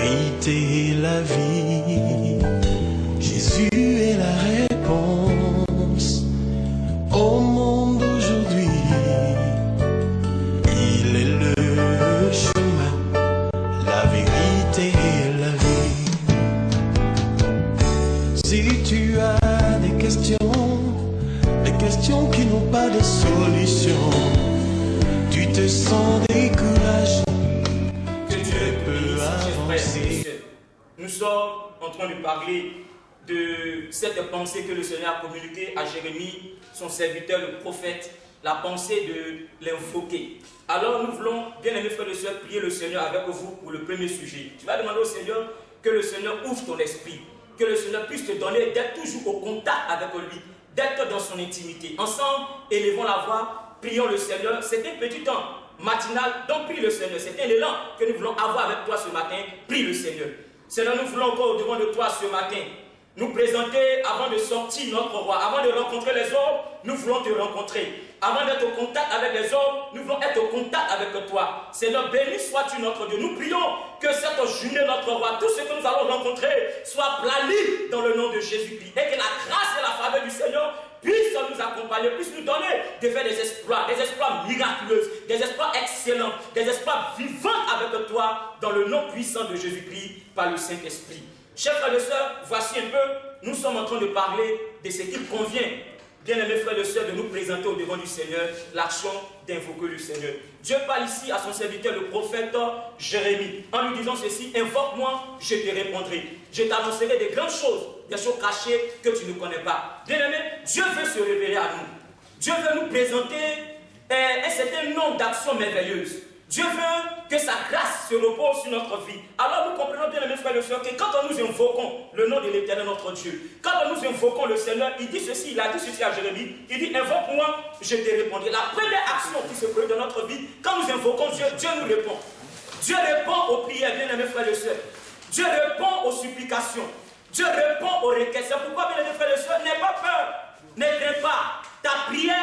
vérité et la vie. Jésus est la réponse au monde d'aujourd'hui. Il est le chemin, la vérité et la vie. Si tu as des questions qui n'ont pas de solution, tu te sens découragé, que Dieu peut avancer. Nous sommes en train de parler de cette pensée que le Seigneur a communiquée à Jérémie, son serviteur, le prophète, la pensée de l'invoquer. Alors nous voulons, bien aimés frères et sœurs, prier le Seigneur avec vous pour le premier sujet. Tu vas demander au Seigneur que le Seigneur ouvre ton esprit, que le Seigneur puisse te donner d'être toujours au contact avec lui, d'être dans son intimité. Ensemble, élevons la voix, prions le Seigneur. C'est un petit temps matinal, donc prie le Seigneur. C'est un élan que nous voulons avoir avec toi ce matin. Prie le Seigneur. Seigneur, nous voulons encore au-devant de toi ce matin nous présenter avant de sortir notre roi, avant de rencontrer les hommes, nous voulons te rencontrer. Avant d'être au contact avec les hommes, nous voulons être au contact avec toi. Seigneur, béni sois-tu notre Dieu. Nous prions que cette journée, notre roi, tout ce que nous allons rencontrer soit plani dans le nom de Jésus-Christ. Et que la grâce et la faveur du Seigneur puisse nous accompagner, puisse nous donner de faire des exploits miraculeux, des exploits excellents, des exploits vivants avec toi dans le nom puissant de Jésus-Christ par le Saint-Esprit. Chers frères et sœurs, voici un peu, nous sommes en train de parler de ce qu'il convient, bien aimés frères et sœurs, de nous présenter au devant du Seigneur, l'action d'invoquer le Seigneur. Dieu parle ici à son serviteur, le prophète Jérémie, en lui disant ceci: invoque-moi, je te répondrai. Je t'annoncerai des grandes choses, des choses cachées que tu ne connais pas. Bien aimé, Dieu veut se révéler à nous. Dieu veut nous présenter un certain nombre d'actions merveilleuses. Dieu veut que sa grâce se repose sur notre vie. Alors nous comprenons bien, mes frères et sœurs, que quand nous invoquons le nom de l'Éternel notre Dieu, quand nous invoquons le Seigneur, il dit ceci, il a dit ceci à Jérémie, il dit: invoque-moi, je te répondrai. La première action qui se produit dans notre vie, quand nous invoquons Dieu, Dieu nous répond. Dieu répond aux prières, bien mes frères et sœurs. Dieu répond aux supplications. Dieu répond aux requêtes. C'est pourquoi, bien mes frères et sœurs, n'aie pas peur, ne crains pas. Ta prière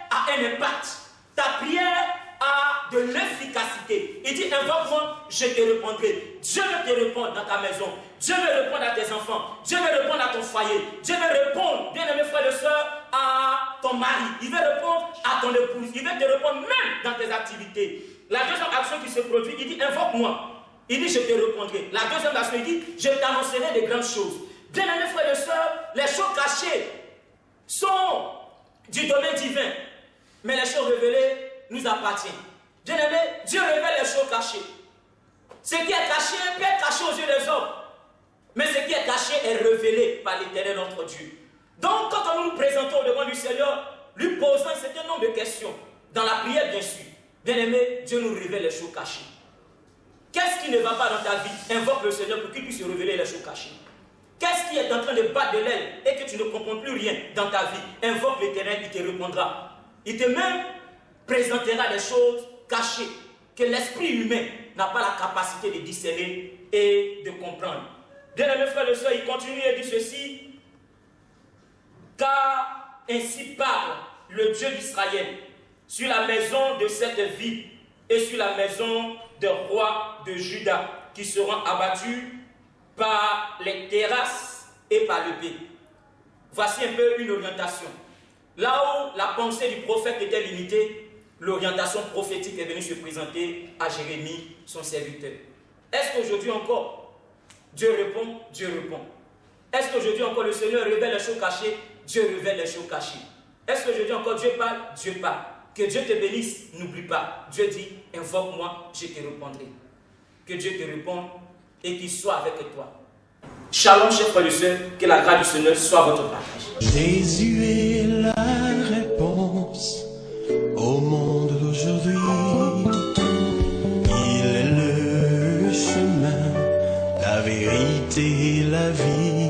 a un impact. Ta prière a de l'efficacité. Il dit: invoque-moi, je te répondrai. Dieu veut te répondre dans ta maison. Dieu veut répondre à tes enfants. Dieu veut répondre à ton foyer. Dieu veut répondre, bien aimés frères et sœurs, à ton mari. Il veut répondre à ton épouse. Il veut te répondre même dans tes activités. La deuxième action qui se produit, il dit: invoque-moi. Il dit: je te répondrai. La deuxième action, il dit: je t'annoncerai des grandes choses. Bien aimés frères et sœurs, les choses cachées sont du domaine divin, mais les choses révélées nous appartiennent. Bien aimé, Dieu révèle les choses cachées. Ce qui est caché peut être caché aux yeux des hommes, mais ce qui est caché est révélé par l'Éternel notre Dieu. Donc, quand nous nous présentons devant du Seigneur, lui posant un certain nombre de questions, dans la prière bien sûr, bien aimé, Dieu nous révèle les choses cachées. Qu'est-ce qui ne va pas dans ta vie? Invoque le Seigneur pour qu'il puisse révéler les choses cachées. Qu'est-ce qui est en train de battre de l'aile et que tu ne comprends plus rien dans ta vie? Invoque l'Éternel, il te répondra. Il te même présentera des choses cachées que l'esprit humain n'a pas la capacité de discerner et de comprendre. Bien aimés frères et sœurs, il continue et dit ceci: car ainsi parle le Dieu d'Israël sur la maison de cette ville et sur la maison des rois de Juda qui seront abattus par les terrasses et par l'épée. Voici un peu une orientation. Là où la pensée du prophète était limitée, l'orientation prophétique est venue se présenter à Jérémie, son serviteur. Est-ce qu'aujourd'hui encore, Dieu répond? Dieu répond. Est-ce qu'aujourd'hui encore, le Seigneur révèle les choses cachées? Dieu révèle les choses cachées. Est-ce qu'aujourd'hui encore, Dieu parle? Dieu parle. Que Dieu te bénisse, n'oublie pas. Dieu dit: invoque-moi, je te répondrai. Que Dieu te réponde et qu'il soit avec toi. Shalom, chers frères et sœurs, que la grâce du Seigneur soit votre partage. Jésus est la réponse au monde d'aujourd'hui. Il est le chemin, la vérité et la vie.